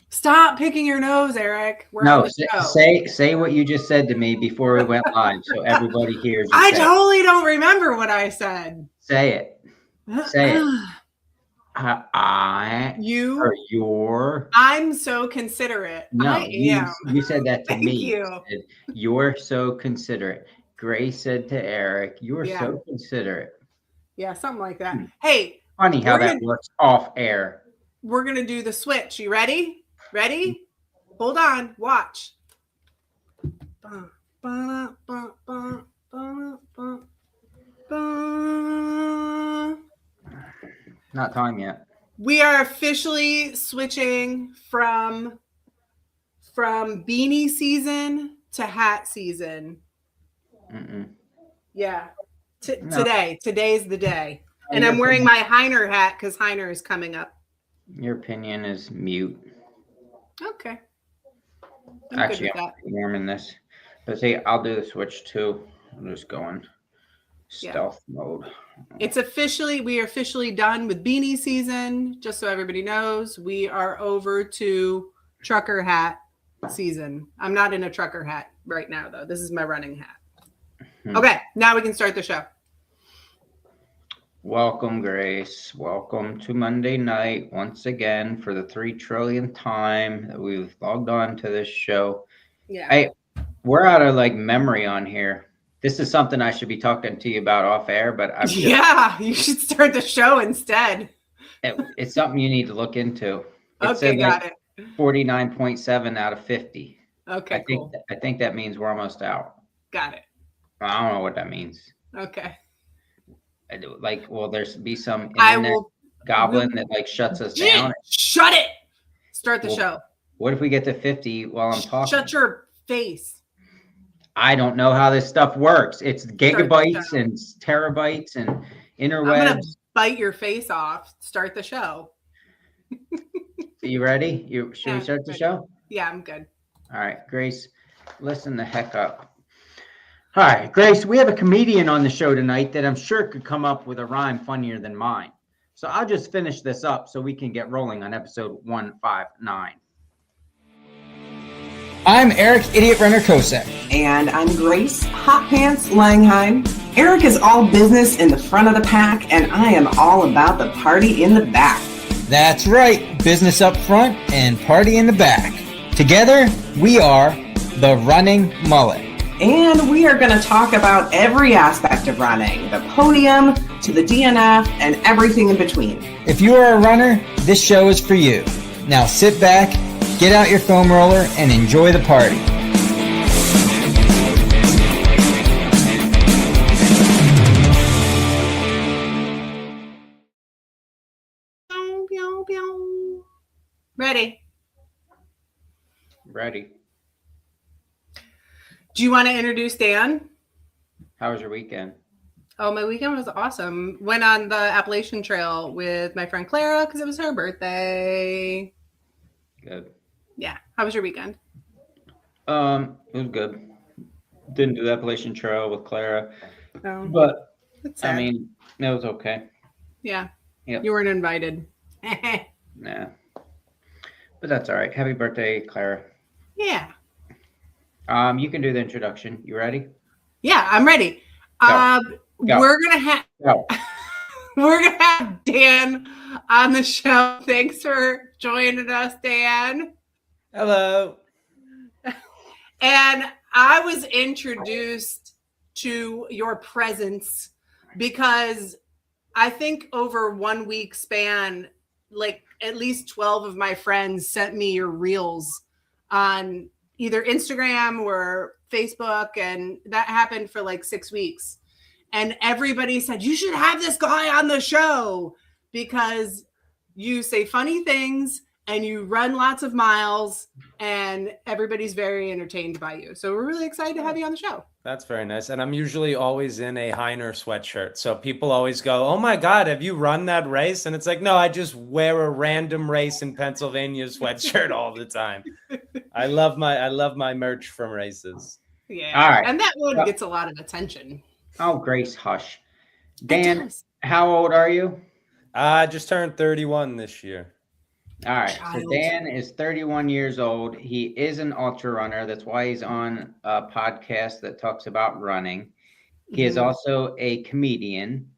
Stop picking your nose, Eric. We're on No, the show. say what you just said to me before we went live, so everybody hears you I say. totally don't remember what I said. Say it. Say it. You. Or your. I'm so considerate. I No, you am. you said that to Thank me. You you. said, you're so considerate. Grace said to Eric, you are Yeah. so considerate. Yeah, something like that. Hey, Funny how that works off air. we're gonna do the switch. You ready? Ready? Hold on. Watch. Not time yet. We are officially switching from beanie season to hat season. Yeah. Today. Today's the day. And I'm wearing my Hyner hat because Hyner is coming up. Your opinion is mute. Okay. Actually, I'm warming this. But see, I'll do the switch too. I'm just going stealth mode. We are officially done with beanie season. Just so everybody knows, we are over to trucker hat season. I'm not in a trucker hat right now, though. This is my running hat. Okay, now we can start the show. Welcome, Grace. Welcome to Monday night once again for the 3 trillionth time that we've logged on to this show. Yeah. Hey, we're out of like memory on here. This is something I should be talking to you about off air, but you should start the show instead. It's something you need to look into. Okay, got it. 49.7 out of 50. Okay, cool. I think that means we're almost out. Got it. I don't know what that means. Okay. Like, will there be some internet goblin that like shuts us down? Shut it. Start the show. What if we get to 50 while I'm talking? Shut your face. I don't know how this stuff works. It's gigabytes and terabytes and interwebs. I'm gonna bite your face off. Start the show. You ready? Should we start the show? Yeah, I'm good. All right, Grace, listen the heck up. All right, Grace, we have a comedian on the show tonight that I'm sure could come up with a rhyme funnier than mine. So I'll just finish this up so we can get rolling on episode 159. I'm Eric, Idiot Runner Kosek. And I'm Grace, Hot Pants Langheim. Eric is all business in the front of the pack, and I am all about the party in the back. That's right, business up front and party in the back. Together, we are the Running Mullet. And we are going to talk about every aspect of running, the podium to the DNF and everything in between. If you are a runner, this show is for you. Now sit back, get out your foam roller, and enjoy the party. Ready. Ready. Do you want to introduce Dan? How was your weekend? Oh, my weekend was awesome. Went on the Appalachian Trail with my friend Clara because it was her birthday. Good. Yeah. How was your weekend? It was good. Didn't do the Appalachian Trail with Clara. Oh, but I mean, it was okay. Yeah. Yep. You weren't invited. Nah. But that's all right. Happy birthday, Clara. Yeah. You can do the introduction. You ready? Yeah, I'm ready. Go. We're gonna have Dan on the show. Thanks for joining us, Dan. Hello. And I was introduced to your presence because I think over 1 week span, like at least 12 of my friends sent me your reels on either Instagram or Facebook, and that happened for like 6 weeks. And everybody said, you should have this guy on the show because you say funny things and you run lots of miles and everybody's very entertained by you. So we're really excited to have you on the show. That's very nice. And I'm usually always in a Hyner sweatshirt. So people always go, oh my God, have you run that race? And it's like, no, I just wear a random race in Pennsylvania sweatshirt all the time. I love my merch from races. Yeah. All right. And that one gets a lot of attention. Oh, Grace, hush. Dan, how old are you? I just turned 31 this year. All right. So Child. Dan is 31 years old. He is an ultra runner. That's why he's on a podcast that talks about running. He is also a comedian,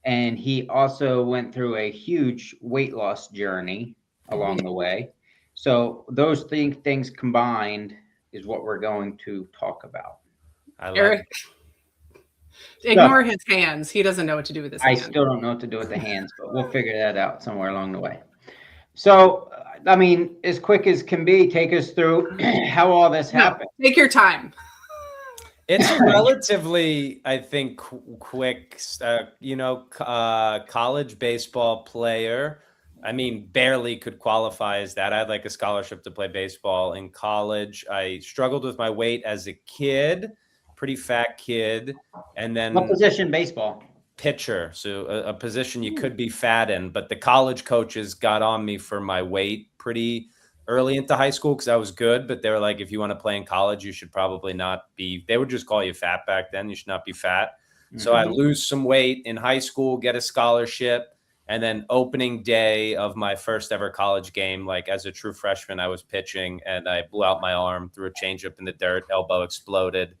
and he also went through a huge weight loss journey along the way. So those things combined is what we're going to talk about. I love Eric, ignore his hands. He doesn't know what to do with his I hands. still don't know what to do with the hands, but we'll figure that out somewhere along the way. So, I mean, as quick as can be, take us through how all this happened. Take your time. It's relatively, I think, quick. College baseball player. I mean, barely could qualify as that. I had like a scholarship to play baseball in college. I struggled with my weight as a kid, pretty fat kid. And then What position baseball? Pitcher. So a position you could be fat in, but the college coaches got on me for my weight pretty early into high school because I was good. But they were like, if you want to play in college, you should probably not be, they would just call you fat back then. You should not be fat. So I lose some weight in high school, get a scholarship. And then opening day of my first ever college game, like as a true freshman, I was pitching and I blew out my arm, threw a changeup in the dirt, elbow exploded.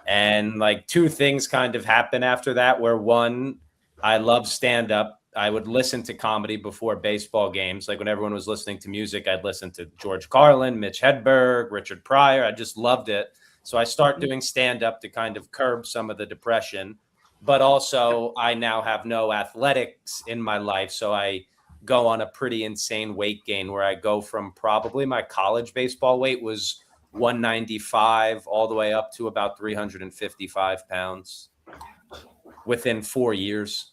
And like two things kind of happened after that, where one, I love stand up. I would listen to comedy before baseball games. Like when everyone was listening to music, I'd listen to George Carlin, Mitch Hedberg, Richard Pryor. I just loved it. So I start doing stand up to kind of curb some of the depression. But also, I now have no athletics in my life. So I go on a pretty insane weight gain where I go from probably my college baseball weight was 195 all the way up to about 355 pounds within 4 years.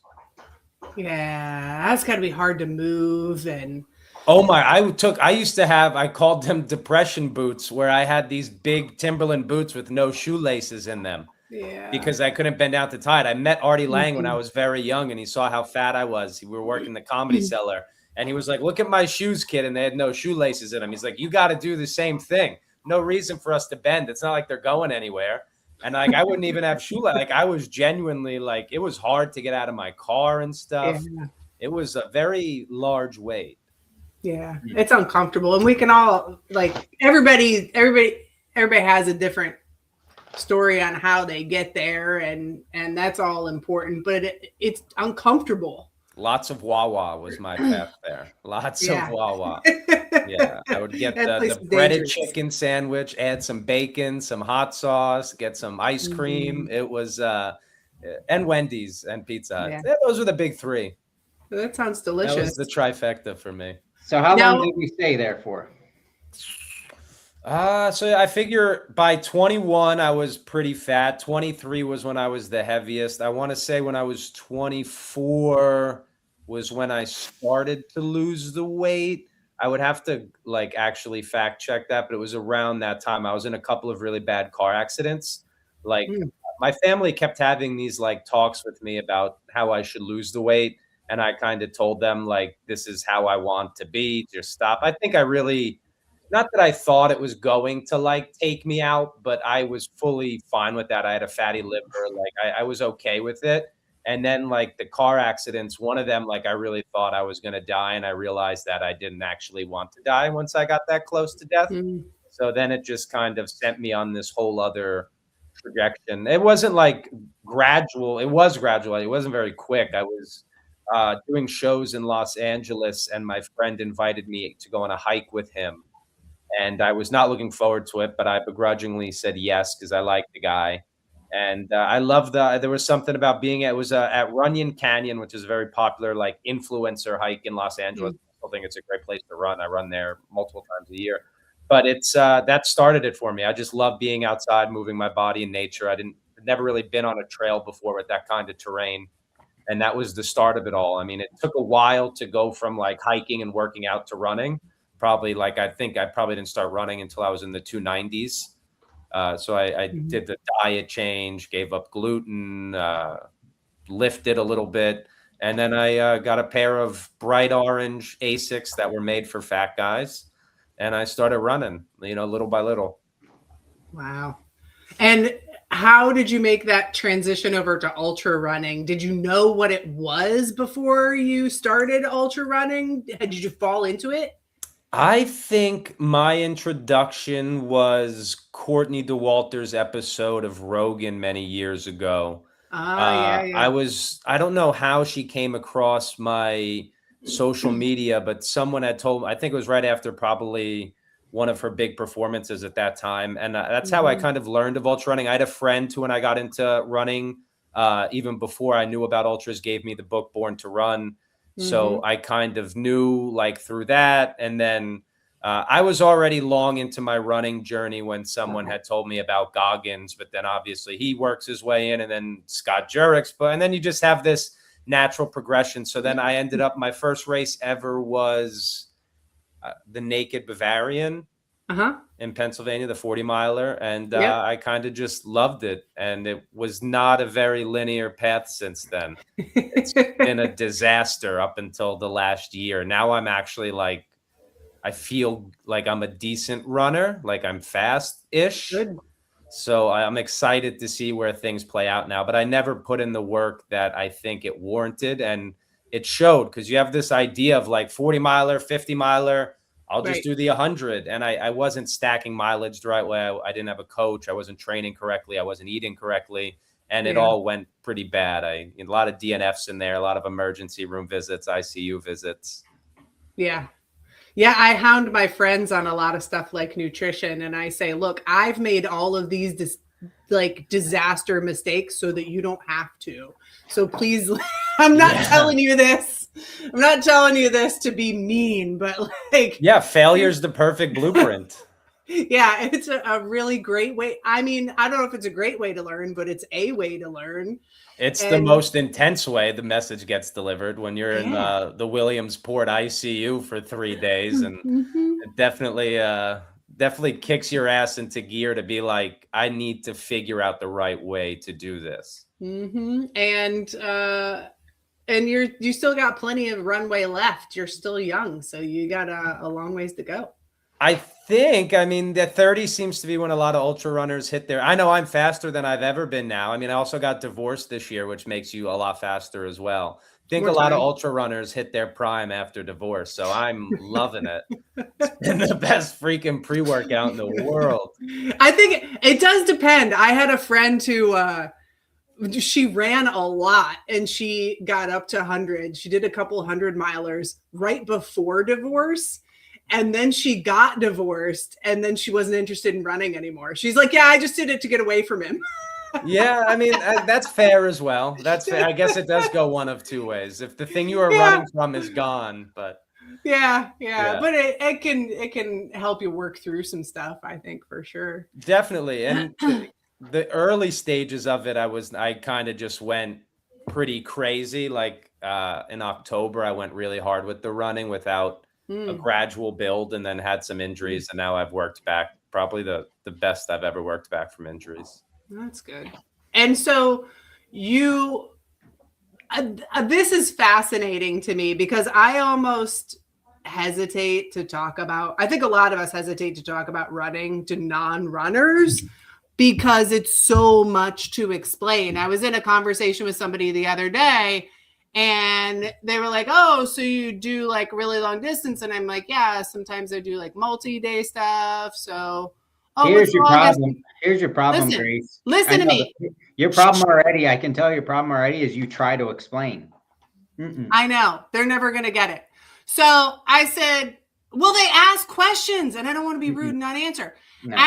Yeah, that's got to be hard to move. And I called them depression boots, where I had these big Timberland boots with no shoelaces in them. yeah, Because I couldn't bend down to tie it. I met Artie Lang when I was very young, and he saw how fat I was. We were working the Comedy Cellar, and he was like, "Look at my shoes, kid," and they had no shoelaces in them. He's like, "You got to do the same thing. No reason for us to bend. It's not like they're going anywhere." And like, I wouldn't even have shoelaces. Like, I was genuinely like, it was hard to get out of my car and stuff. Yeah. It was a very large weight. Yeah, it's uncomfortable, and we can all like everybody has a different story on how they get there, and that's all important, but it's uncomfortable. Lots of Wawa was my path there. Lots of Wawa. Yeah, I would get the breaded chicken sandwich, add some bacon, some hot sauce, get some ice cream. It was and Wendy's and Pizza Hut. Yeah, those were the big three. That sounds delicious. That was the trifecta for me. So how long did we stay there for? So I figure by 21, I was pretty fat. 23 was when I was the heaviest. I want to say when I was 24 was when I started to lose the weight. I would have to like actually fact check that, but it was around that time. I was in a couple of really bad car accidents. Like my family kept having these like talks with me about how I should lose the weight. And I kind of told them like, this is how I want to be. Just stop. I think I really, not that I thought it was going to like take me out, but I was fully fine with that. I had a fatty liver. Like I was okay with it. And then like the car accidents, one of them, like I really thought I was going to die. And I realized that I didn't actually want to die once I got that close to death. So then it just kind of sent me on this whole other trajectory. It wasn't like gradual. It was gradual. It wasn't very quick. I was doing shows in Los Angeles, and my friend invited me to go on a hike with him. And I was not looking forward to it, but I begrudgingly said yes because I liked the guy. And I loved there was something about being at Runyon Canyon, which is a very popular like influencer hike in Los Angeles. I think it's a great place to run. I run there multiple times a year. But it's that started it for me. I just love being outside, moving my body in nature. I'd never really been on a trail before with that kind of terrain. And that was the start of it all. I mean, it took a while to go from like hiking and working out to running. Probably like, I think I probably didn't start running until I was in the 290s. So I did the diet change, gave up gluten, lifted a little bit. And then I got a pair of bright orange Asics that were made for fat guys. And I started running, little by little. Wow. And how did you make that transition over to ultra running? Did you know what it was before you started ultra running? Did you fall into it? I think my introduction was Courtney DeWalter's episode of Rogan many years ago. Yeah. I don't know how she came across my social media, but someone had told, I think it was right after probably one of her big performances at that time. And that's how I kind of learned of ultra running. I had a friend who, when I got into running, even before I knew about ultras, gave me the book Born to Run. So I kind of knew like through that. And then I was already long into my running journey when someone had told me about Goggins, but then obviously he works his way in, and then Scott Jurek, and then you just have this natural progression. So then I ended up, my first race ever was the Naked Bavarian in Pennsylvania, the 40 miler. And I kind of just loved it. And it was not a very linear path since then. It's been a disaster up until the last year. Now I'm actually like, I feel like I'm a decent runner, like I'm fast-ish. Good. So I'm excited to see where things play out now. But I never put in the work that I think it warranted. And it showed, because you have this idea of like 40 miler, 50 miler, I'll just do the 100. And I wasn't stacking mileage the right way. I didn't have a coach. I wasn't training correctly. I wasn't eating correctly. And it all went pretty bad. A lot of DNFs in there, a lot of emergency room visits, ICU visits. Yeah. Yeah, I hound my friends on a lot of stuff like nutrition, and I say, look, I've made all of these disaster mistakes so that you don't have to. So please, I'm not telling you this. I'm not telling you this to be mean, but like, failure's the perfect blueprint. Yeah, it's a really great way. I mean, I don't know if it's a great way to learn, but it's a way to learn. It's the most intense way the message gets delivered when you're in the Williamsport ICU for 3 days. And it definitely kicks your ass into gear to be like, I need to figure out the right way to do this. And you still got plenty of runway left. You're still young, so you got a long ways to go. I mean, the 30 seems to be when a lot of ultra runners hit there. I know I'm faster than I've ever been now. I mean, I also got divorced this year, which makes you a lot faster as well. I think a lot of ultra runners hit their prime after divorce. So I'm loving it. It's been the best freaking pre-workout in the world. I think it does depend. I had a friend who, she ran a lot and she got up to 100. She did a couple 100 milers right before divorce. And then she got divorced, and then she wasn't interested in running anymore. She's like, yeah, I just did it to get away from him. Yeah, I mean, that's fair as well. That's fair. I guess it does go one of two ways. If the thing you are running from is gone, but yeah. But it can help you work through some stuff, I think, for sure. Definitely. And the early stages of it, I kind of just went pretty crazy. Like in October, I went really hard with the running without a gradual build, and then had some injuries, and now I've worked back, probably the best I've ever worked back from injuries. That's good. And so this is fascinating to me, because I almost hesitate to talk about, I think a lot of us hesitate to talk about running to non-runners because it's so much to explain. I was in a conversation with somebody the other day, and they were like, oh, so you do like really long distance? And I'm like, yeah, sometimes I do like multi-day stuff. So here's your problem. Here's your problem, listen, Grace. Listen to me. Your problem already, I can tell your problem already is you try to explain. I know. They're never going to get it. So I said, well, they ask questions and I don't want to be rude and not answer. No.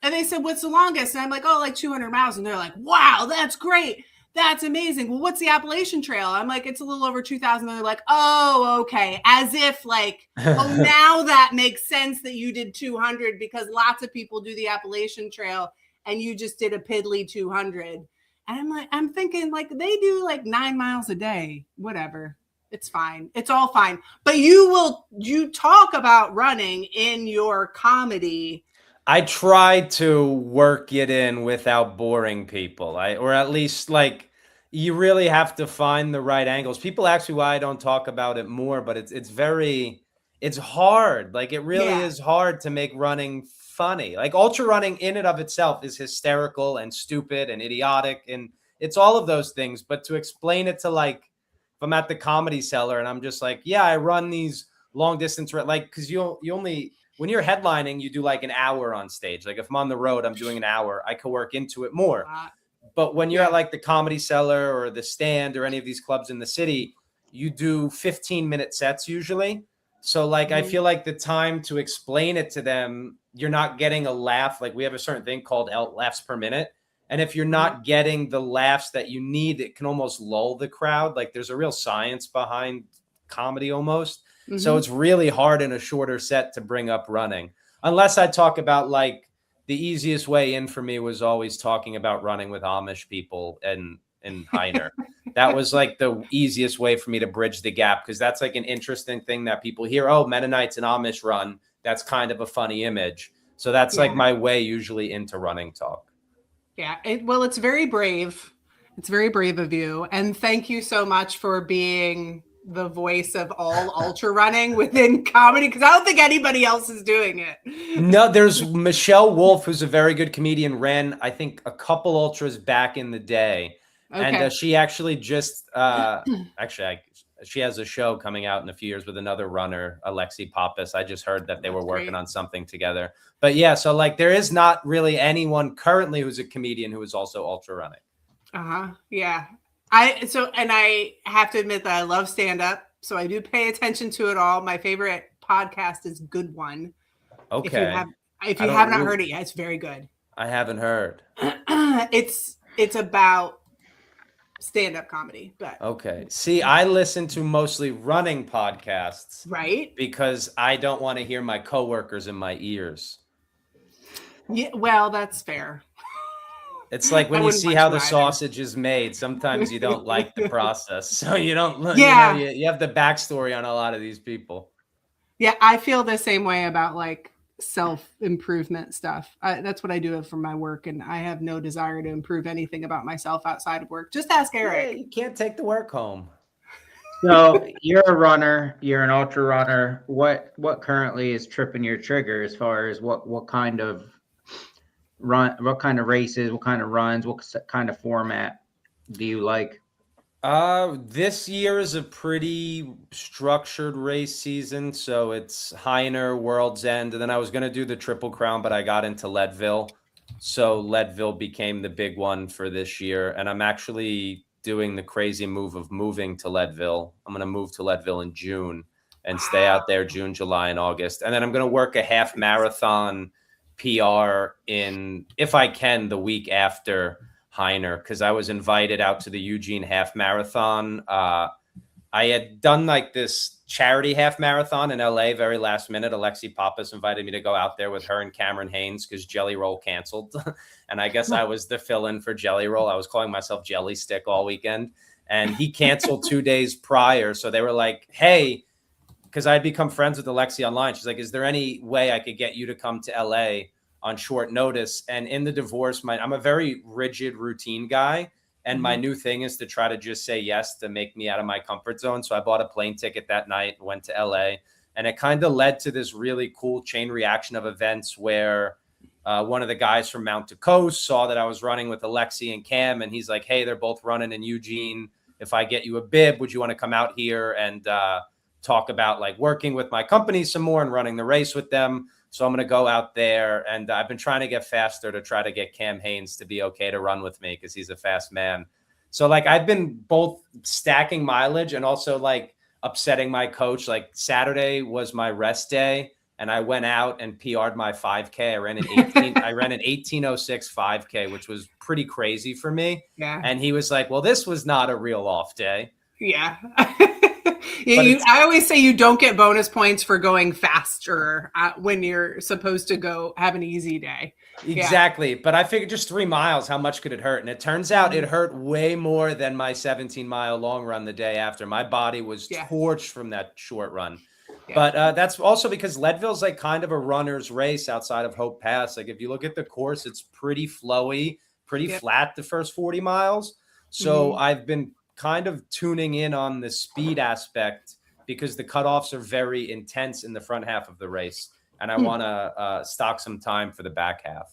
And they said, what's the longest? And I'm like, oh, like 200 miles. And they're like, wow, that's great. That's amazing. Well, what's the Appalachian Trail? I'm like, it's a little over 2,000. They're like, oh, okay. As if like, oh, now that makes sense that you did 200, because lots of people do the Appalachian Trail and you just did a piddly 200. And I'm thinking like they do like 9 miles a day, whatever. It's fine. It's all fine. But you talk about running in your comedy. I try to work it in without boring people. Or at least like, you really have to find the right angles. People ask me why I don't talk about it more, but it's very it's hard. Like it really Yeah. is hard to make running funny. Like ultra running in and of itself is hysterical and stupid and idiotic. And it's all of those things. But to explain it to like, if I'm at the Comedy Cellar and I'm just like, yeah, I run these long distance, like, cause you only, when you're headlining, you do like an hour on stage. Like if I'm on the road, I'm doing an hour, I could work into it more. But when you're at like the Comedy Cellar or the Stand or any of these clubs in the city, you do 15-minute sets usually. So like, I feel like the time to explain it to them, you're not getting a laugh. Like we have a certain thing called laughs per minute. And if you're not getting the laughs that you need, it can almost lull the crowd. Like there's a real science behind comedy almost. So it's really hard in a shorter set to bring up running. Unless I talk about like the easiest way in for me was always talking about running with Amish people and Hyner. That was like the easiest way for me to bridge the gap because that's like an interesting thing that people hear. Oh, Mennonites and Amish run. That's kind of a funny image. So that's like my way usually into running talk. Yeah. Well, it's very brave. It's very brave of you. And thank you so much for being the voice of all ultra running within comedy because I don't think anybody else is doing it. No, there's Michelle Wolf, who's a very good comedian, ran, I think, a couple ultras back in the day. Okay. And she actually just she has a show coming out in a few years with another runner, Alexi Pappas. I just heard that they were working on something together. But yeah, so like there is not really anyone currently who's a comedian who is also ultra running. Yeah. I have to admit that I love stand-up. So I do pay attention to it all. My favorite podcast is Good One. Okay. If you have not heard it yet, it's very good. I haven't heard. It's about stand-up comedy, but okay. See, I listen to mostly running podcasts, right? Because I don't want to hear my coworkers in my ears. Yeah, well, that's fair. It's like when you see how the sausage is made, sometimes you don't like the process. So you don't, you have the backstory on a lot of these people. Yeah, I feel the same way about like self-improvement stuff. That's what I do for my work, and I have no desire to improve anything about myself outside of work. Just ask Eric. Yeah, you can't take the work home. So you're a runner, you're an ultra runner. What currently is tripping your trigger as far as what kind of races, what kind of runs, what kind of format do you like? This year is a pretty structured race season. So it's Hyner, World's End, and then I was going to do the Triple Crown, but I got into Leadville. So Leadville became the big one for this year. And I'm actually doing the crazy move of moving to Leadville. I'm going to move to Leadville in June and stay out there June, July, and August. And then I'm going to work a half marathon PR if I can, the week after Hyner, because I was invited out to the Eugene half marathon. I had done like this charity half marathon in LA very last minute. Alexi Pappas invited me to go out there with her and Cameron Haynes because Jelly Roll canceled. And I guess I was the fill-in for Jelly Roll. I was calling myself Jelly Stick all weekend. And he canceled 2 days prior. So they were like, hey, because I'd become friends with Alexi online. She's like, is there any way I could get you to come to LA on short notice? And in the divorce, I'm a very rigid routine guy. And my new thing is to try to just say yes to make me out of my comfort zone. So I bought a plane ticket that night, went to LA, and it kind of led to this really cool chain reaction of events where one of the guys from Mount to Coast saw that I was running with Alexi and Cam. And he's like, hey, they're both running in Eugene. If I get you a bib, would you want to come out here and talk about like working with my company some more and running the race with them? So I'm going to go out there, and I've been trying to get faster to try to get Cam Haynes to be okay to run with me because he's a fast man. So like I've been both stacking mileage and also like upsetting my coach. Like Saturday was my rest day, and I went out and PR'd my 5K. I ran an 18:06 5K, which was pretty crazy for me. Yeah. And he was like, "Well, this was not a real off day." Yeah. I always say you don't get bonus points for going faster when you're supposed to go have an easy day. Exactly. Yeah. But I figured just 3 miles, how much could it hurt? And it turns out it hurt way more than my 17-mile long run the day after. My body was torched from that short run. Yeah. But that's also because Leadville's like kind of a runner's race outside of Hope Pass. Like if you look at the course, it's pretty flowy, pretty flat the first 40 miles. So I've been kind of tuning in on the speed aspect because the cutoffs are very intense in the front half of the race. And I want to stock some time for the back half.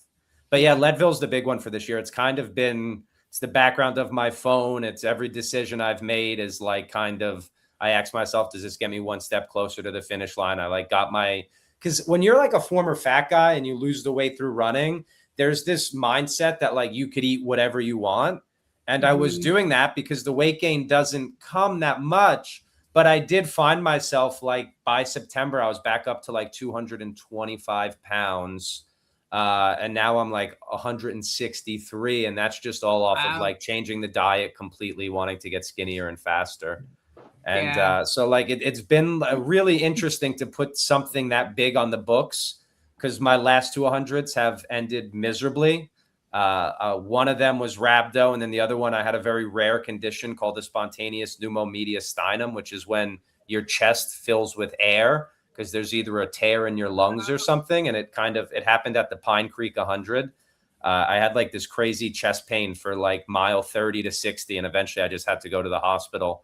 But yeah, Leadville's the big one for this year. It's kind of been, it's the background of my phone. It's every decision I've made is like kind of, I ask myself, does this get me one step closer to the finish line? I like got my, because when you're like a former fat guy and you lose the weight through running, there's this mindset that like you could eat whatever you want. And I was doing that because the weight gain doesn't come that much. But I did find myself like by September, I was back up to like 225 pounds. And now I'm like 163. And that's just all off of like changing the diet completely, wanting to get skinnier and faster. And so like it's been really interesting to put something that big on the books, because my last 200s have ended miserably. One of them was rhabdo, and then the other one, I had a very rare condition called the spontaneous pneumomediastinum, which is when your chest fills with air because there's either a tear in your lungs or something. And it happened at the Pine Creek 100. I had like this crazy chest pain for like mile 30 to 60, and eventually I just had to go to the hospital.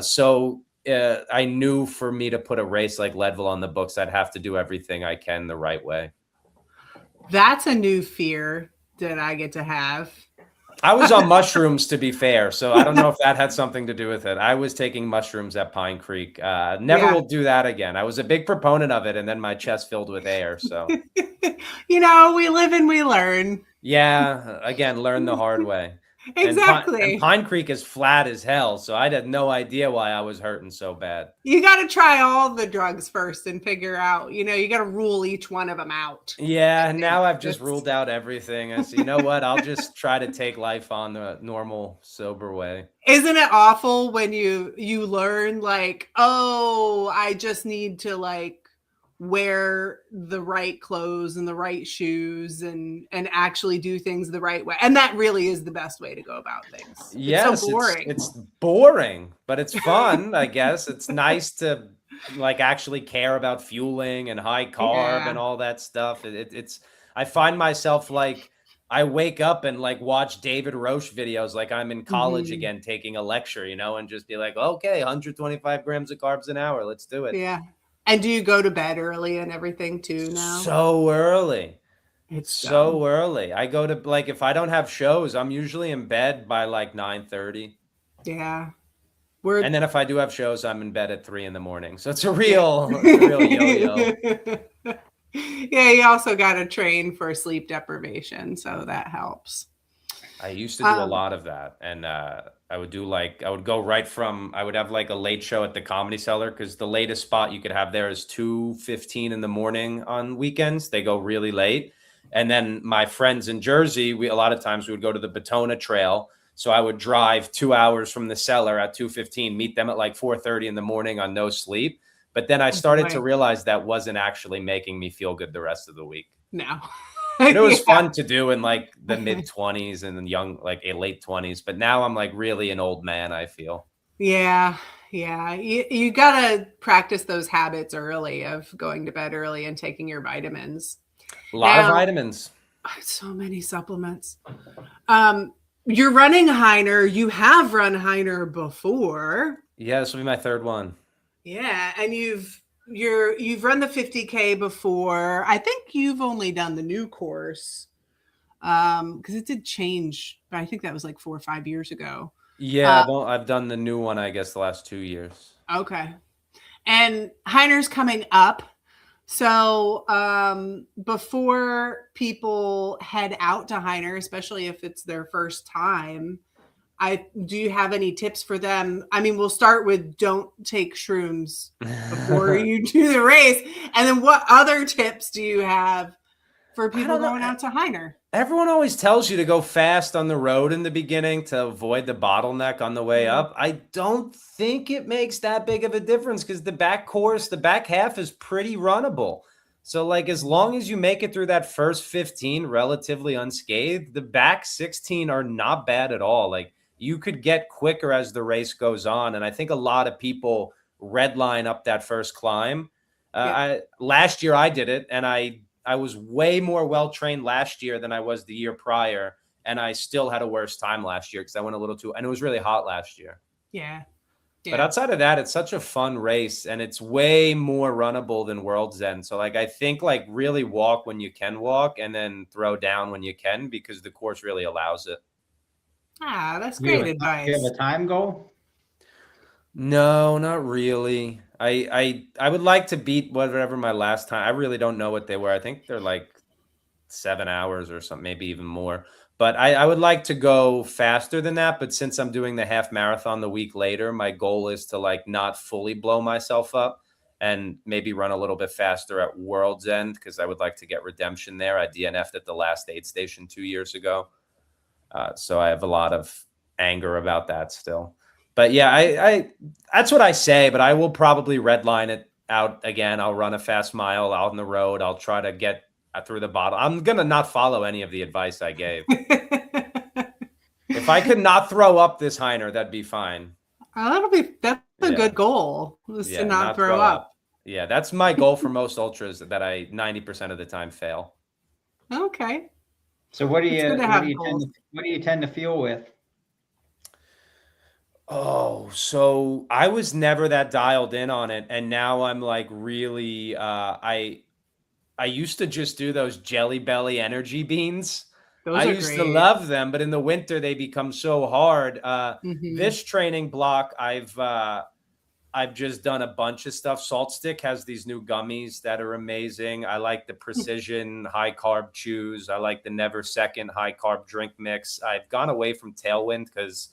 So I knew for me to put a race like Leadville on the books, I'd have to do everything I can the right way. That's a new fear that I get to have. I was on mushrooms, to be fair, so I don't know if that had something to do with it. I was taking mushrooms at Pine Creek. Never will do that again. I was a big proponent of it, and then my chest filled with air. So, we live and we learn. Yeah, again, learn the hard way. Exactly. And Pine Creek is flat as hell, so I had no idea why I was hurting so bad. You got to try all the drugs first and figure out, you got to rule each one of them out. Yeah, now I've just ruled out everything. I said, you know what? I'll just try to take life on the normal, sober way. Isn't it awful when you learn like, oh, I just need to like wear the right clothes and the right shoes and actually do things the right way. And that really is the best way to go about things. Yes, it's so boring. It's boring, but it's fun, I guess. It's nice to like actually care about fueling and high carb and all that stuff. I find myself like, I wake up and like watch David Roche videos like I'm in college again, taking a lecture, and just be like, okay, 125 grams of carbs an hour. Let's do it. Yeah. And do you go to bed early and everything too now? So early. It's so early. I go to like, if I don't have shows, I'm usually in bed by like 9:30. Yeah. And then if I do have shows, I'm in bed at 3 a.m. So it's a real yo-yo. Yeah, you also got to train for sleep deprivation, so that helps. I used to do a lot of that, and I would have like a late show at the Comedy Cellar, because the latest spot you could have there is 2:15 in the morning on weekends. They go really late. And then my friends in Jersey, a lot of times we would go to the Batona Trail. So I would drive 2 hours from the Cellar at 2:15, meet them at like 4:30 in the morning on no sleep. But then I started to realize that wasn't actually making me feel good the rest of the week. No. But it was fun to do in like the mid-20s and young, like late 20s. But now I'm like really an old man, I feel. Yeah. Yeah. You got to practice those habits early of going to bed early and taking your vitamins. A lot of vitamins. So many supplements. You're running Hyner. You have run Hyner before. Yeah, this will be my third one. Yeah. And you've run the 50K before. I think you've only done the new course because it did change, but I think that was like 4 or 5 years ago. Yeah, I've done the new one, I guess, the last 2 years. Okay. And Hyner's coming up. So before people head out to Hyner, especially if it's their first time, do you have any tips for them? I mean, we'll start with don't take shrooms before you do the race. And then what other tips do you have for people going out to Hyner? Everyone always tells you to go fast on the road in the beginning to avoid the bottleneck on the way up. I don't think it makes that big of a difference because the back half is pretty runnable. So like, as long as you make it through that first 15 relatively unscathed, the back 16 are not bad at all. Like, you could get quicker as the race goes on. And I think a lot of people redline up that first climb. Last year I did it, and I was way more well-trained last year than I was the year prior. And I still had a worse time last year because I went a little too, and it was really hot last year. Yeah. But outside of that, it's such a fun race, and it's way more runnable than World's End. So like I think like really walk when you can walk, and then throw down when you can, because the course really allows it. Ah, that's Do you great have advice. Do you have a time goal? No, not really. I would like to beat whatever my last time. I really don't know what they were. I think they're like 7 hours or something, maybe even more. But I would like to go faster than that. But since I'm doing the half marathon the week later, my goal is to like not fully blow myself up and maybe run a little bit faster at World's End, because I would like to get redemption there. I DNF'd at the last aid station 2 years ago. So I have a lot of anger about that still. But yeah, I that's what I say, but I will probably redline it out again. I'll run a fast mile out on the road. I'll try to get through the bottle. I'm going to not follow any of the advice I gave. If I could not throw up this Hyner, that'd be fine. That's a good goal, is to not throw up. Yeah, that's my goal for most ultras, that I 90% of the time fail. Okay. So what do you tend to feel with? Oh, so I was never that dialed in on it, and now I'm like really I used to just do those Jelly Belly energy beans. I used to love them, but in the winter they become so hard. This training block, I've just done a bunch of stuff. Salt Stick has these new gummies that are amazing. I like the Precision high carb chews. I like the Never Second high carb drink mix. I've gone away from Tailwind because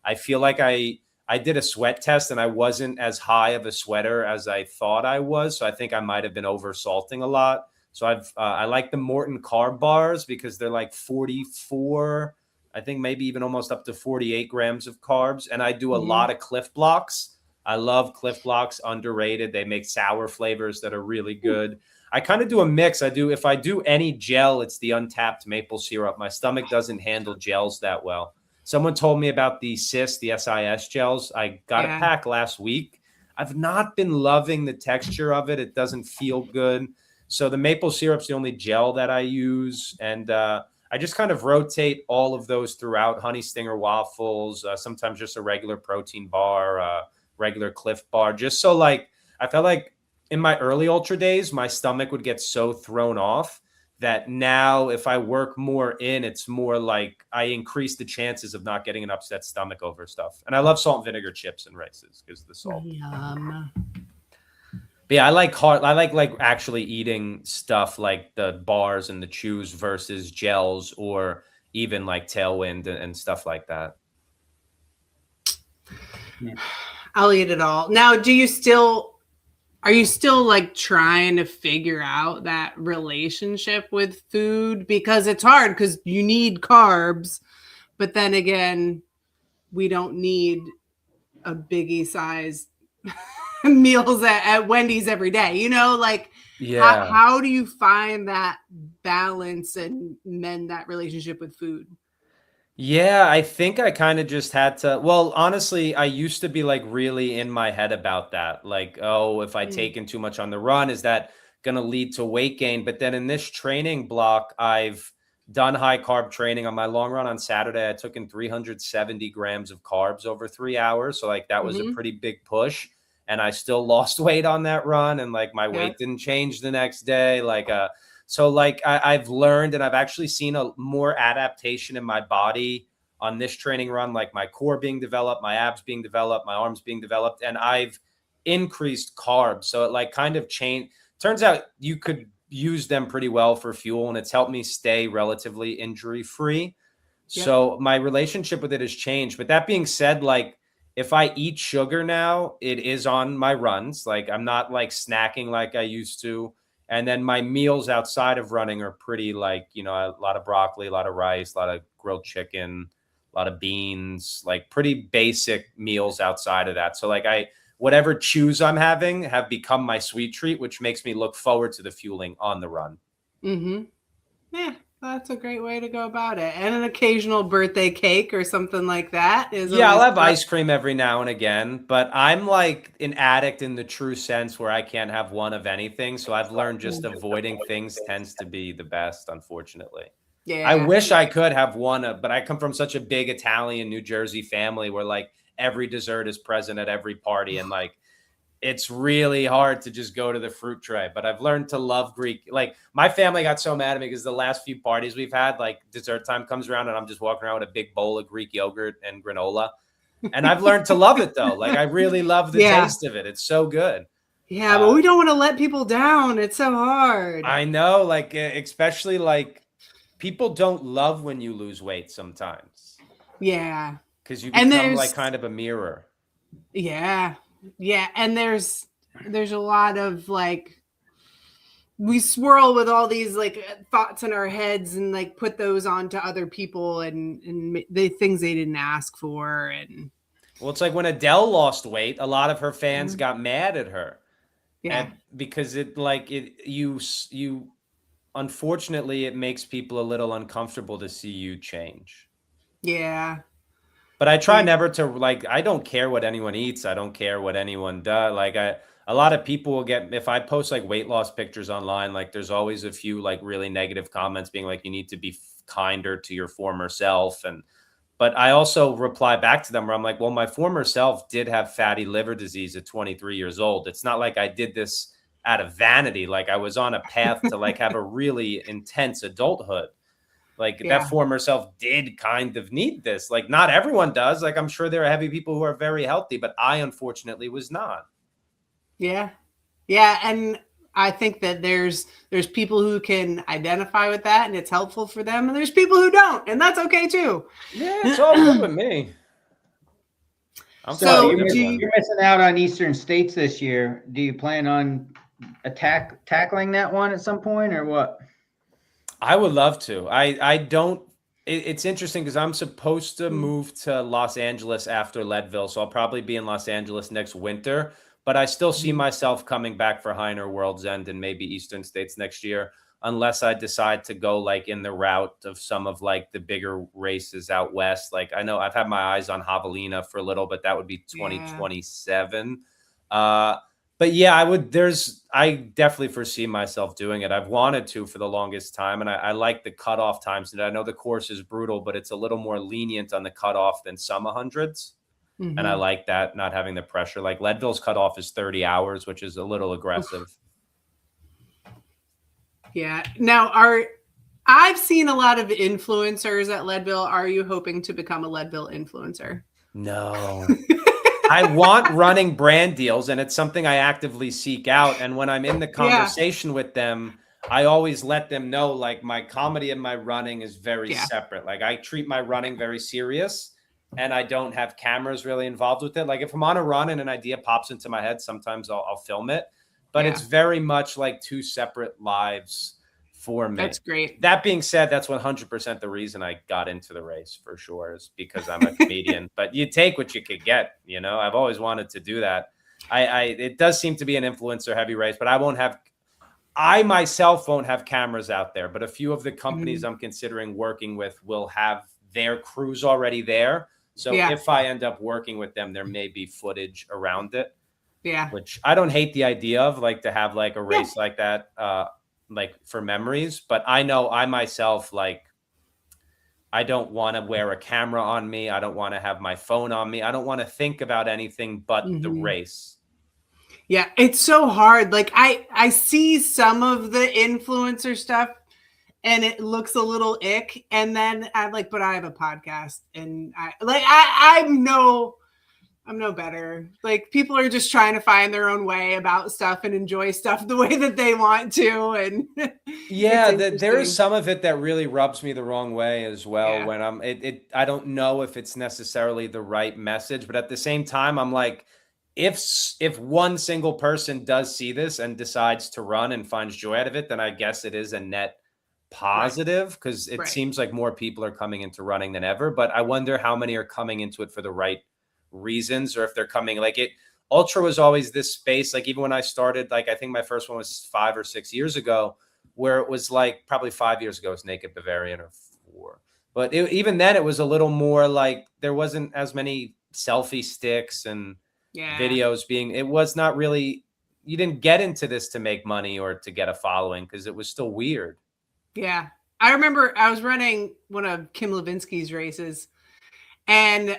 I feel like I did a sweat test and I wasn't as high of a sweater as I thought I was. So I think I might have been over salting a lot. So I like the Morton carb bars because they're like 44, I think maybe even almost up to 48 grams of carbs. And I do a lot of Cliff Blocks. I love Cliff Blocks, underrated. They make sour flavors that are really good. I kind of do a mix. If I do any gel, it's the untapped maple syrup. My stomach doesn't handle gels that well. Someone told me about the SIS gels. I got a pack last week. I've not been loving the texture of it. It doesn't feel good. So the maple syrup's the only gel that I use. And I just kind of rotate all of those throughout. Honey Stinger waffles, sometimes just a regular protein bar, regular Cliff bar. Just so like, I felt like in my early ultra days, my stomach would get so thrown off that now if I work more in, it's more like I increase the chances of not getting an upset stomach over stuff. And I love salt and vinegar chips in races because of the salt. Yum. But yeah, I like actually eating stuff like the bars and the chews versus gels, or even like Tailwind and stuff like that. I'll eat it all. Now, are you still like trying to figure out that relationship with food? Because it's hard because you need carbs, but then again, we don't need a biggie size meals at Wendy's every day, how do you find that balance and mend that relationship with food? Yeah, I think I kind of just had to. Well, honestly, I used to be like really in my head about that. Like, oh, if I take in too much on the run, is that going to lead to weight gain? But then in this training block, I've done high carb training. On my long run on Saturday, I took in 370 grams of carbs over 3 hours. So like that was a pretty big push. And I still lost weight on that run. And like my weight didn't change the next day. So I've learned, and I've actually seen a more adaptation in my body on this training run, like my core being developed, my abs being developed, my arms being developed, and I've increased carbs. So it like kind of changed. Turns out you could use them pretty well for fuel, and it's helped me stay relatively injury free. Yep. So my relationship with it has changed. But that being said, like if I eat sugar now, it is on my runs. Like I'm not like snacking like I used to. And then my meals outside of running are pretty like, a lot of broccoli, a lot of rice, a lot of grilled chicken, a lot of beans, like pretty basic meals outside of that. So like whatever chews I'm having have become my sweet treat, which makes me look forward to the fueling on the run. Mm-hmm. Yeah, that's a great way to go about it. And an occasional birthday cake or something like that is. Yeah, I'll have ice cream every now and again, but I'm like an addict in the true sense where I can't have one of anything. So I've learned just avoiding things tends to be the best, unfortunately. Yeah. I wish I could have one, but I come from such a big Italian New Jersey family where like every dessert is present at every party. And like, it's really hard to just go to the fruit tray, but I've learned to love Greek. Like my family got so mad at me because the last few parties we've had, like dessert time comes around and I'm just walking around with a big bowl of Greek yogurt and granola. And I've learned to love it though. Like I really love the taste of it. It's so good. Yeah, but we don't want to let people down. It's so hard. I know, like especially like people don't love when you lose weight sometimes. Yeah. Because you become like kind of a mirror. Yeah. Yeah. And there's a lot of like, we swirl with all these like thoughts in our heads and like put those onto other people and the things they didn't ask for. And well, it's like when Adele lost weight, a lot of her fans got mad at her. Yeah. And because you unfortunately it makes people a little uncomfortable to see you change. Yeah. But I try never to like, I don't care what anyone eats. I don't care what anyone does. Like a lot of people will get, if I post like weight loss pictures online, like there's always a few like really negative comments being like, you need to be kinder to your former self. But I also reply back to them where I'm like, well, my former self did have fatty liver disease at 23 years old. It's not like I did this out of vanity. Like I was on a path to like have a really intense adulthood. Like that former self did kind of need this. Like not everyone does. Like I'm sure there are heavy people who are very healthy, but I unfortunately was not. Yeah. Yeah. And I think that there's people who can identify with that and it's helpful for them. And there's people who don't, and that's okay too. Yeah, it's all good with me. So you're missing out on Eastern States this year. Do you plan on tackling that one at some point or what? I would love to. I don't. It's interesting because I'm supposed to move to Los Angeles after Leadville, so I'll probably be in Los Angeles next winter. But I still see myself coming back for Hyner, World's End, and maybe Eastern States next year, unless I decide to go like in the route of some of like the bigger races out west. Like I know I've had my eyes on Javelina for a little, but that would be 2027. But yeah, I definitely foresee myself doing it. I've wanted to for the longest time. And I like the cutoff times. And I know the course is brutal, but it's a little more lenient on the cutoff than some 100s. Mm-hmm. And I like that, not having the pressure. Like Leadville's cutoff is 30 hours, which is a little aggressive. Yeah. Now, I've seen a lot of influencers at Leadville. Are you hoping to become a Leadville influencer? No. I want running brand deals, and it's something I actively seek out. And when I'm in the conversation with them, I always let them know, like, my comedy and my running is very separate. Like, I treat my running very serious, and I don't have cameras really involved with it. Like, if I'm on a run and an idea pops into my head, sometimes I'll film it. But it's very much like two separate lives for me. That's great. That being said, that's 100% the reason I got into the race for sure, is because I'm a comedian. But you take what you could get, you know. I've always wanted to do that. It does seem to be an influencer heavy race, but I myself won't have cameras out there. But a few of the companies I'm considering working with will have their crews already there. So if I end up working with them, there may be footage around it. Yeah. Which I don't hate the idea of, like, to have like a race like that, like for memories. But I know I myself, like, I don't want to wear a camera on me. I don't want to have my phone on me. I don't want to think about anything but the race. Yeah. It's so hard. Like I see some of the influencer stuff and it looks a little ick. And then I'm like, but I have a podcast and I'm no better. Like, people are just trying to find their own way about stuff and enjoy stuff the way that they want to. And there is some of it that really rubs me the wrong way as well. When I don't know if it's necessarily the right message, but at the same time, I'm like, if one single person does see this and decides to run and finds joy out of it, then I guess it is a net positive, because it seems like more people are coming into running than ever. But I wonder how many are coming into it for the right reasons, or if they're coming, like, ultra was always this space, like, even when I started, like, I think my first one was 5 or 6 years ago, where it was like, probably 5 years ago it was Naked Bavarian, or 4, but even then it was a little more like, there wasn't as many selfie sticks and videos being, it was not really, you didn't get into this to make money or to get a following, because it was still weird. I remember I was running one of Kim Levinsky's races, and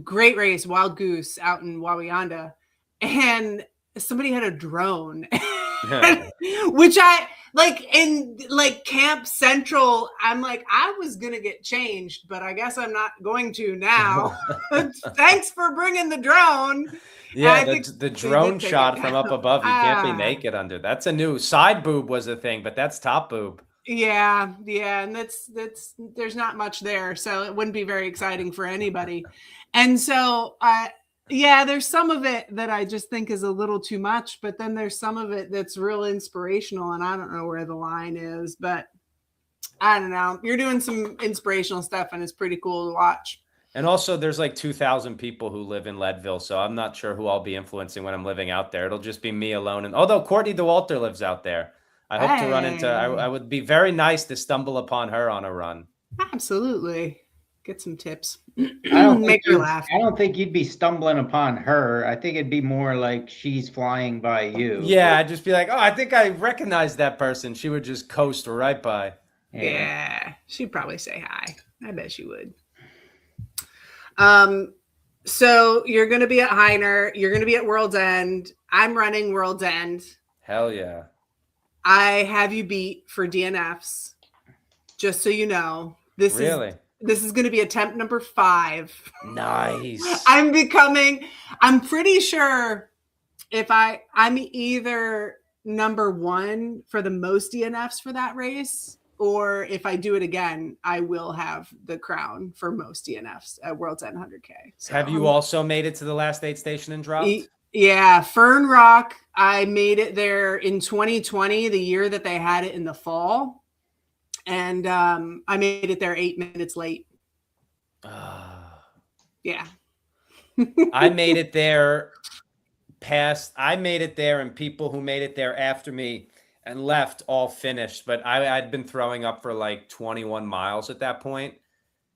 great race, Wild Goose out in Wawayanda, and somebody had a drone, which I like in like Camp Central. I'm like, I was gonna get changed, but I guess I'm not going to now. Thanks for bringing the drone. Yeah, the drone shot from up above, you can't be Ah. naked under. That's a new side boob was a thing, but that's top boob. Yeah, and that's there's not much there, so it wouldn't be very exciting for anybody. And so yeah, there's some of it that I just think is a little too much, but then there's some of it that's real inspirational, and I don't know where the line is, but I don't know. You're doing some inspirational stuff, and it's pretty cool to watch. And also there's like 2,000 people who live in Leadville, so I'm not sure who I'll be influencing when I'm living out there. It'll just be me alone. And although Courtney DeWalter lives out there, I hope to run into, I would be very nice to stumble upon her on a run. Absolutely. Get some tips. I don't Make think her laugh. I don't think you'd be stumbling upon her. I think it'd be more like she's flying by you. Yeah, I'd just be like, oh, I think I recognize that person. She would just coast right by. Yeah, she'd probably say hi. I bet she would. So you're going to be at Hyner. You're going to be at World's End. I'm running World's End. Hell yeah. I have you beat for DNFs. Just so you know, this is going to be attempt number 5. Nice. I'm pretty sure if I'm either number 1 for the most DNFs for that race, or if I do it again, I will have the crown for most DNFs at World's End 100K. So, have you also made it to the last aid station and dropped? Yeah, Fern Rock. I made it there in 2020, the year that they had it in the fall. And I made it there 8 minutes late. Yeah. I made it there and people who made it there after me and left all finished. But I'd been throwing up for like 21 miles at that point.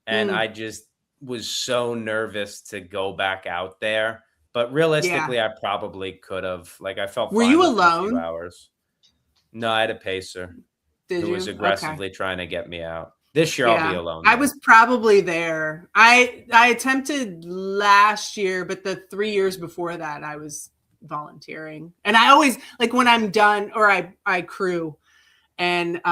And I just was so nervous to go back out there. But realistically, I probably could have. Like, I felt. Were fine you with alone? A few hours. No, I had a pacer who was aggressively trying to get me out. This year, I'll be alone. I was probably there. I attempted last year, but the 3 years before that, I was volunteering. And I always like when I'm done, or I crew, and then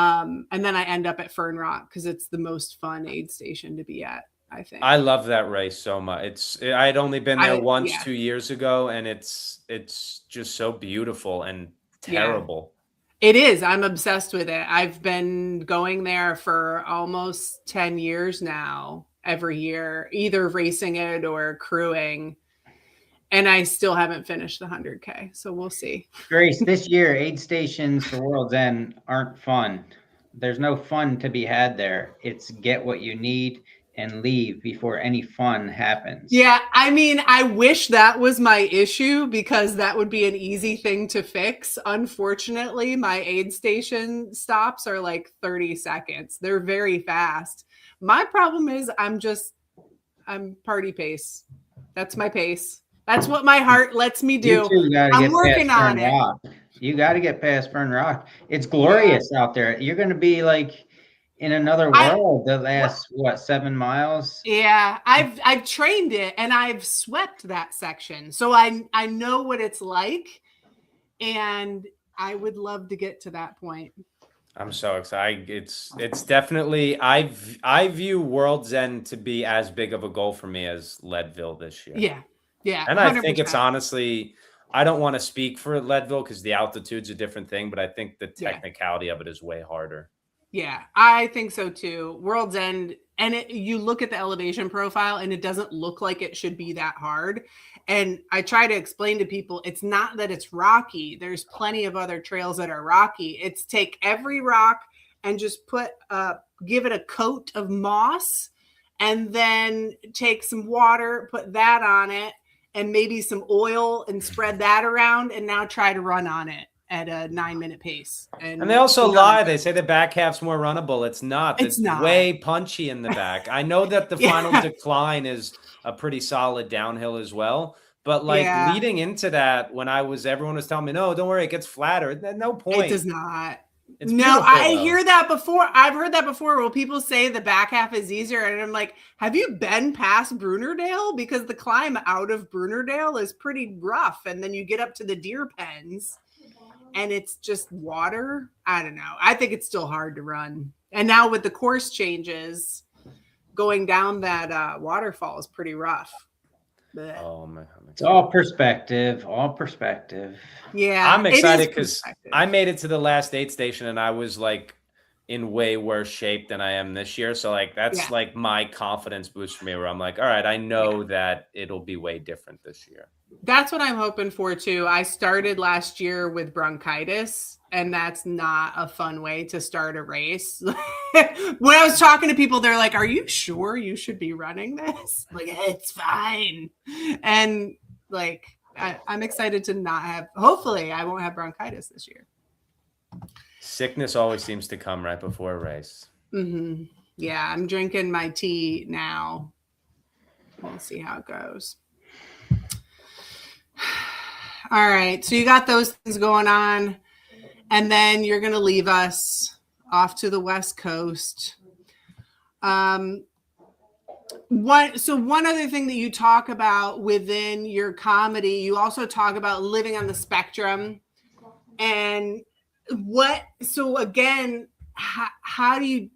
I end up at Fern Rock because it's the most fun aid station to be at. I think I love that race so much. I had only been there once 2 years ago, and it's just so beautiful and terrible. It is. I'm obsessed with it. I've been going there for almost 10 years now, every year, either racing it or crewing. And I still haven't finished the 100K. So we'll see. Grace, this year, aid stations for World's End aren't fun. There's no fun to be had there. It's get what you need and leave before any fun happens. Yeah, I mean, I wish that was my issue because that would be an easy thing to fix. Unfortunately, my aid station stops are like 30 seconds. They're very fast. My problem is I'm party pace. That's my pace. That's what my heart lets me do. I'm working on it. You got to get past Fern Rock. It's glorious out there. You're going to be like in another world the last 7 miles. Yeah, I've trained it and I've swept that section, so I know what it's like, and I would love to get to that point. I'm so excited. It's definitely I view World's End to be as big of a goal for me as Leadville this year. Yeah, and 100%. I think it's honestly, I don't want to speak for Leadville because the altitude's a different thing, but I think the technicality of it is way harder. Yeah, I think so too. World's End, and you look at the elevation profile and it doesn't look like it should be that hard. And I try to explain to people, it's not that it's rocky. There's plenty of other trails that are rocky. It's take every rock and just give it a coat of moss, and then take some water, put that on it, and maybe some oil and spread that around, and now try to run on it at a 9-minute pace. And they also lie. They say the back half's more runnable. It's not. It's not. Way punchy in the back. I know that the final decline is a pretty solid downhill as well. But leading into that, when everyone was telling me, no, don't worry, it gets flatter. No point. It does not. It's No, beautiful, I though. hear that before. I've heard that before. Well, people say the back half is easier, and I'm like, have you been past Brunerdale? Because the climb out of Brunerdale is pretty rough, and then you get up to the deer pens, and it's just water. I don't know. I think it's still hard to run, and now with the course changes, going down that waterfall is pretty rough. Blech. Oh man, It's all perspective, all perspective. Yeah, I'm it is excited because perspective. I made it to the last aid station and I was like in way worse shape than I am this year. So like that's Yeah. like my confidence boost for me where I'm like, all right, I know that it'll be way different this year. That's what I'm hoping for too. I started last year with bronchitis, and that's not a fun way to start a race. When I was talking to people, they're like, "Are you sure you should be running this?" Like, it's fine. And like, I'm excited to not have. Hopefully, I won't have bronchitis this year. Sickness always seems to come right before a race. Mm-hmm. Yeah, I'm drinking my tea now. We'll see how it goes. All right, so you got those things going on, and then you're going to leave us off to the West Coast. One other thing that you talk about within your comedy, you also talk about living on the spectrum, and how do you?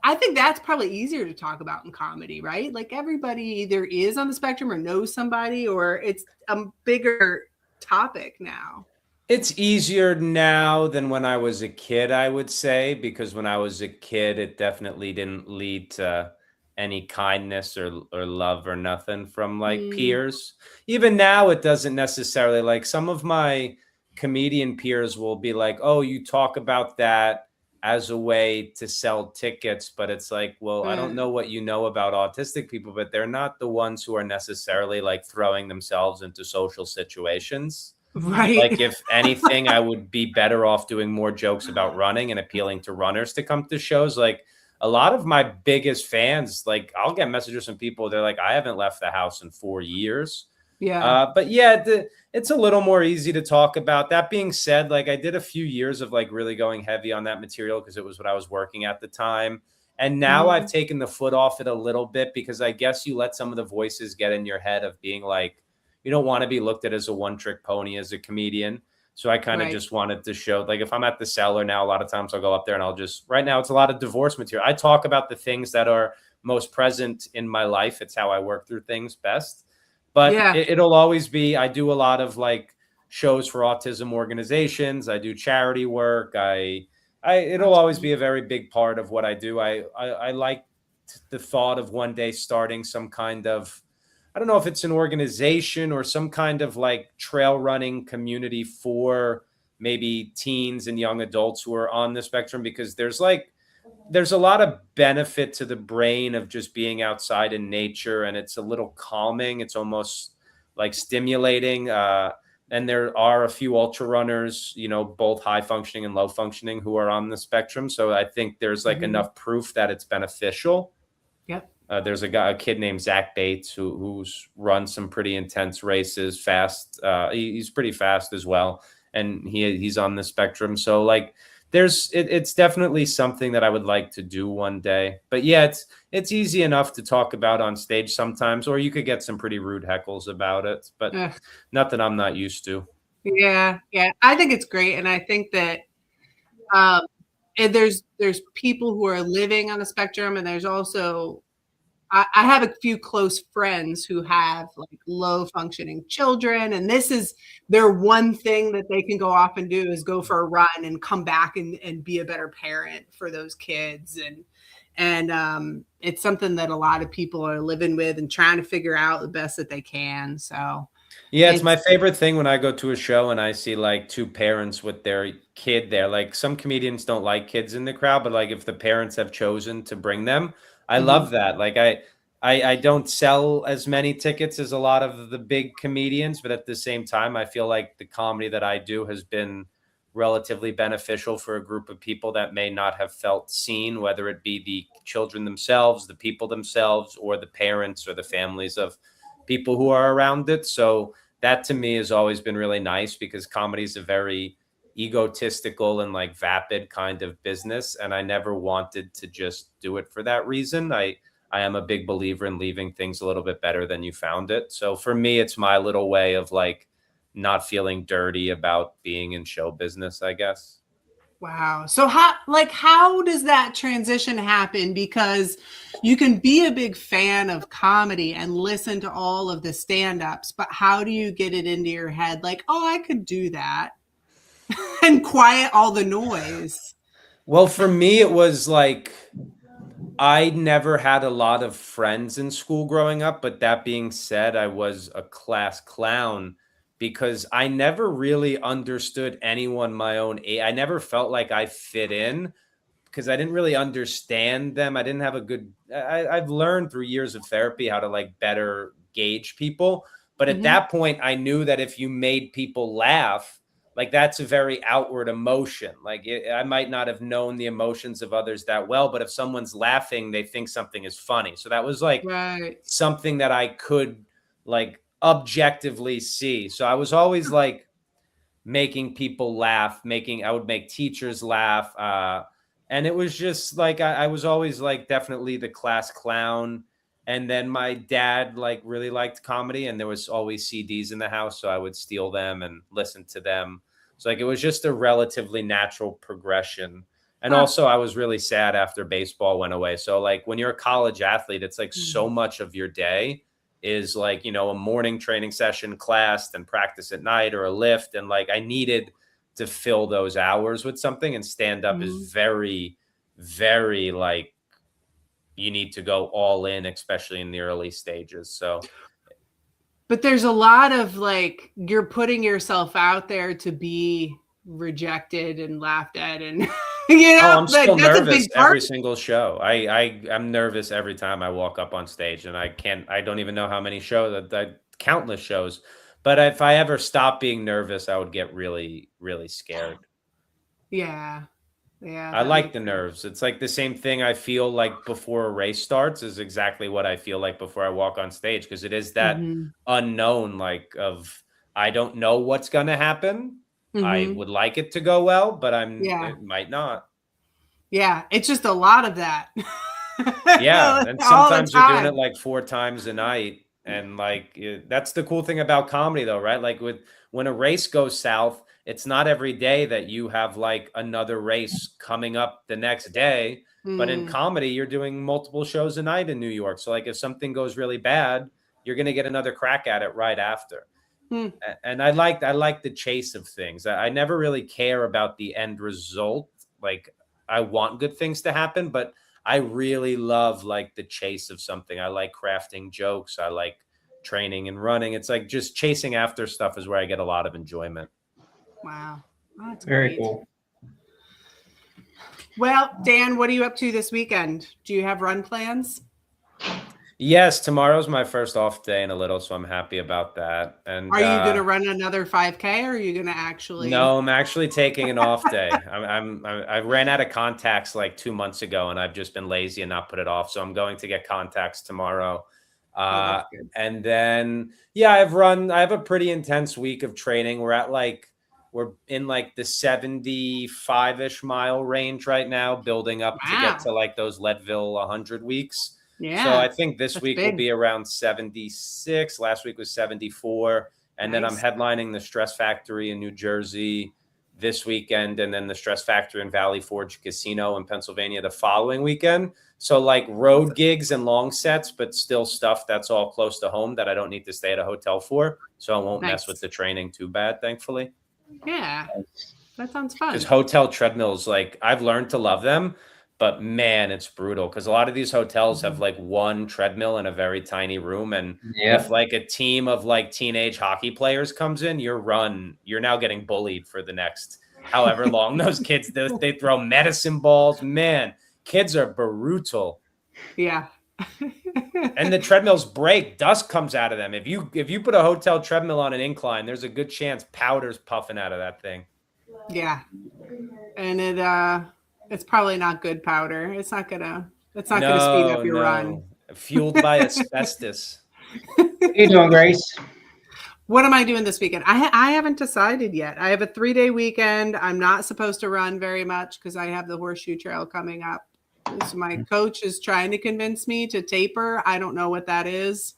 I think that's probably easier to talk about in comedy, right? Like everybody either is on the spectrum or knows somebody, or it's a bigger topic now. It's easier now than when I was a kid, I would say, because when I was a kid, it definitely didn't lead to any kindness or love or nothing from like peers. Even now, it doesn't necessarily. Like some of my comedian peers will be like, oh, you talk about that as a way to sell tickets, but it's like, well, I don't know what you know about autistic people, but they're not the ones who are necessarily like throwing themselves into social situations. Right. Like if anything, I would be better off doing more jokes about running and appealing to runners to come to shows. Like a lot of my biggest fans, like I'll get messages from people. They're like, I haven't left the house in 4 years. Yeah. But yeah, it's a little more easy to talk about. That being said, like I did a few years of like really going heavy on that material because it was what I was working at the time. And now I've taken the foot off it a little bit because I guess you let some of the voices get in your head of being like, you don't want to be looked at as a one-trick pony as a comedian. So I kind of just wanted to show, like if I'm at the Cellar now, a lot of times I'll go up there and I'll just, right now it's a lot of divorce material. I talk about the things that are most present in my life. It's how I work through things best. But it'll always be, I do a lot of like shows for autism organizations. I do charity work. It'll always be a very big part of what I do. I like the thought of one day starting some kind of, I don't know if it's an organization or some kind of like trail running community for maybe teens and young adults who are on the spectrum, because there's a lot of benefit to the brain of just being outside in nature, and it's a little calming. It's almost like stimulating. And there are a few ultra runners, you know, both high functioning and low functioning, who are on the spectrum. So I think there's like enough proof that it's beneficial. Yep. There's a kid named Zach Bates who's run some pretty intense races, fast. He's pretty fast as well, and he's on the spectrum. So like, it's definitely something that I would like to do one day. But yeah, it's easy enough to talk about on stage sometimes, or you could get some pretty rude heckles about it, but nothing I'm not used to. Yeah. I think it's great, and I think that there's people who are living on the spectrum, and there's also I have a few close friends who have like low functioning children, and this is their one thing that they can go off and do is go for a run and come back and be a better parent for those kids. And it's something that a lot of people are living with and trying to figure out the best that they can. So yeah, it's my favorite thing when I go to a show and I see like two parents with their kid there. Like some comedians don't like kids in the crowd, but like if the parents have chosen to bring them, I love that. Like I don't sell as many tickets as a lot of the big comedians, but at the same time, I feel like the comedy that I do has been relatively beneficial for a group of people that may not have felt seen, whether it be the children themselves, the people themselves, or the parents or the families of people who are around it. So that to me has always been really nice, because comedy is a very egotistical and like vapid kind of business. And I never wanted to just do it for that reason. I am a big believer in leaving things a little bit better than you found it. So for me, it's my little way of like not feeling dirty about being in show business, I guess. Wow. So how does that transition happen? Because you can be a big fan of comedy and listen to all of the stand-ups, but how do you get it into your head? Like, oh, I could do that and quiet all the noise. Well, for me, it was like, I never had a lot of friends in school growing up, but that being said, I was a class clown because I never really understood anyone my own age. I never felt like I fit in because I didn't really understand them. I didn't have a good, I've learned through years of therapy how to like better gauge people. But at that point, I knew that if you made people laugh, like that's a very outward emotion. Like I might not have known the emotions of others that well, but if someone's laughing, they think something is funny. So that was like something that I could like objectively see. So I was always like making people laugh, I would make teachers laugh. And it was just like, I was always like definitely the class clown. And then my dad like really liked comedy and there was always CDs in the house. So I would steal them and listen to them. So like, it was just a relatively natural progression. And also I was really sad after baseball went away. So like when you're a college athlete, it's like so much of your day is like, you know, a morning training session, class, then practice at night or a lift. And like, I needed to fill those hours with something, and stand up is very, very like, you need to go all in, especially in the early stages. So, but there's a lot of like, you're putting yourself out there to be rejected and laughed at, and you know, I'm still nervous every single show. I'm nervous every time I walk up on stage, and I don't even know how many shows, countless shows. But if I ever stopped being nervous, I would get really, really scared. Yeah. I like the nerves. It's like the same thing I feel like before a race starts is exactly what I feel like before I walk on stage. Cause it is that unknown, like of, I don't know what's going to happen. I would like it to go well, but it might not. Yeah. It's just a lot of that. Yeah. And sometimes you're doing it like 4 times a night. And like, that's the cool thing about comedy though, right? Like when a race goes south, it's not every day that you have like another race coming up the next day. But in comedy, you're doing multiple shows a night in New York. So like if something goes really bad, you're going to get another crack at it right after. And I like the chase of things. I never really care about the end result. Like I want good things to happen, but I really love like the chase of something. I like crafting jokes. I like training and running. It's like just chasing after stuff is where I get a lot of enjoyment. Wow. That's very cool. Well, Dan, what are you up to this weekend? Do you have run plans? Yes, tomorrow's my first off day in a little, so I'm happy about that. And are you going to run another 5K, or are you going to actually? No, I'm actually taking an off day. I ran out of contacts like 2 months ago, and I've just been lazy and not put it off. So I'm going to get contacts tomorrow. And then, yeah, I have a pretty intense week of training. We're in like the 75-ish mile range right now, building up to get to like those Leadville 100 weeks. Yeah. So I think this week will be around 76. Last week was 74. And then I'm headlining the Stress Factory in New Jersey this weekend, and then the Stress Factory in Valley Forge Casino in Pennsylvania the following weekend. So like road gigs and long sets, but still stuff that's all close to home that I don't need to stay at a hotel for. So I won't mess with the training too bad, thankfully. Yeah, that sounds fun. Because hotel treadmills, like I've learned to love them, but man, it's brutal. Because a lot of these hotels have like one treadmill in a very tiny room, and if like a team of like teenage hockey players comes in, you're now getting bullied for the next however long. Those kids, they throw medicine balls. Man, kids are brutal. Yeah. And the treadmills break, dust comes out of them. If you put a hotel treadmill on an incline, there's a good chance powder's puffing out of that thing. Yeah. And it's probably not good powder. It's not gonna speed up your run. Fueled by asbestos. How you doing, Grace? What am I doing this weekend? I haven't decided yet. I have a 3-day weekend. I'm not supposed to run very much because I have the horseshoe trail coming up. So my coach is trying to convince me to taper. I don't know what that is.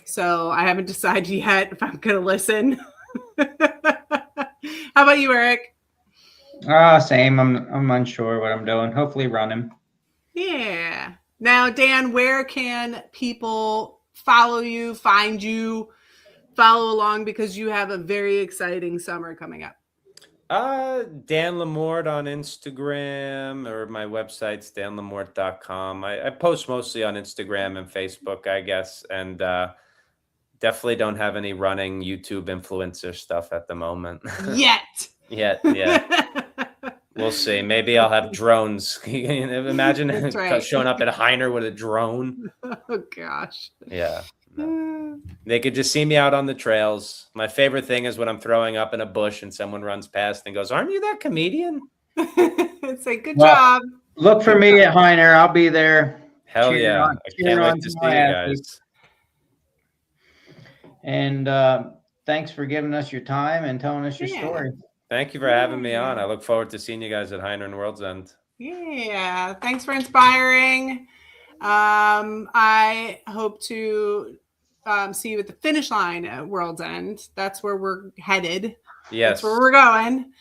So I haven't decided yet if I'm going to listen. How about you, Eric? Same. I'm unsure what I'm doing. Hopefully running. Yeah. Now, Dan, where can people follow you, find you, follow along, because you have a very exciting summer coming up? Dan Lamorte on Instagram, or my website's danlamorte.com. I post mostly on Instagram and Facebook, I guess, and definitely don't have any running YouTube influencer stuff at the moment. Yet. Yeah. We'll see. Maybe I'll have drones. Imagine right. showing up at Hyner with a drone. Oh, gosh. Yeah. No. They could just see me out on the trails. My favorite thing is when I'm throwing up in a bush and someone runs past and goes, "Aren't you that comedian?" It's a good job. Look for me at Hyner. I'll be there. Hell yeah. I can't wait to see you guys. And thanks for giving us your time and telling us your story. Thank you for having me on. I look forward to seeing you guys at Hyner and World's End. Yeah. Thanks for inspiring. I hope to see you at the finish line at World's End. That's where we're headed. Yes. That's where we're going.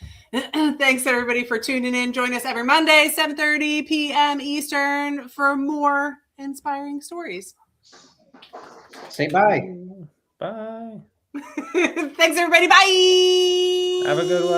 Thanks, everybody, for tuning in. Join us every Monday, 7:30 p.m. Eastern, for more inspiring stories. Say bye. Bye. Thanks, everybody. Bye. Have a good one.